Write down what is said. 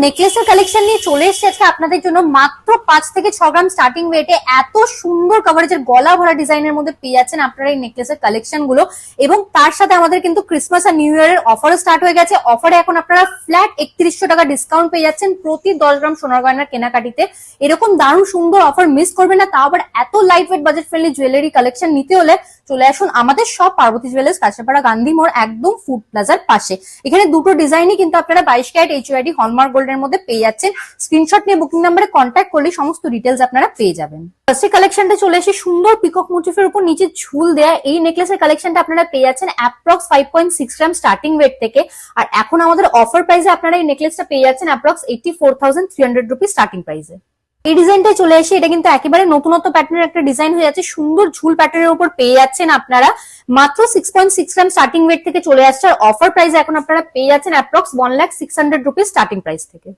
নেকলেসের collection নিয়ে চলে এসেছে আজকে আপনাদের জন্য মাত্র 5 থেকে 6 গ্রাম স্টার্টিং ওয়েটে এত সুন্দর কভারেজের গলা ভরা ডিজাইনের মধ্যে পেয়ে যাচ্ছেন আপনারা এই নেকলেসের কালেকশন গুলো। এবং তার সাথে আমাদের কিন্তু ক্রিসমাস আর নিউ ইয়ারের অফারও স্টার্ট হয়ে গেছে। অফারে এখন আপনারা ফ্ল্যাট 3100 টাকা ডিসকাউন্ট পেয়ে যাচ্ছেন প্রতি 10 গ্রাম সোনার গয়নার কেনাকাটিতে। এরকম দারুণ সুন্দর অফার মিস করবেন না, তাও আবার এত light weight budget friendly jewellery collection নিতে হলে চলে আসুন আমাদের সব পার্বতী জুয়েলার্স, কাঁচরাপাড়া গান্ধী মোড় একদম ফুড প্লাজার পাশে। এখানে দুটো ডিজাইনই কিন্তু আপনারা 22 ক্যারেট HUID হলমার্ক গোল্ডের মধ্যে পেয়ে যাচ্ছেন। স্ক্রিনশট নিয়ে বুকিং নাম্বারে কন্ট্যাক্ট করলে সমস্ত ডিটেলস আপনারা পেয়ে যাবেন। ফার্স্টে কালেকশনটা চলে আসে সুন্দর পিকক মোটিফের উপর নিচে ঝুল দেয়া এই নেকলেসের কালেকশনটা আপনারা পেয়ে যাচ্ছেন অ্যাপ্রক্স 5.6 গ্রাম স্টার্টিং ওয়েট থেকে। আর এখন আমাদের অফার প্রাইসে আপনারা এই নেকলেসটা পেয়ে যাচ্ছেন অ্যাপ্রক্স 84,300 রুপিস স্টার্টিং প্রাইসে। এই ডিজাইনটাই চলে আসে, এটা কিন্তু একেবারে নতুনত্ব প্যাটার্নের একটা ডিজাইন হয়ে যাচ্ছে। সুন্দর ঝুল প্যাটার্নের উপর পেয়ে যাচ্ছেন আপনারা মাত্র 6.6 গ্রাম স্টার্টিং ওয়েট থেকে চলে আসছে। আর অফার প্রাইসে এখন আপনারা পেয়ে যাচ্ছেন অ্যাপ্রক্স 1,06,000 রুপিস স্টার্টিং প্রাইস থেকে।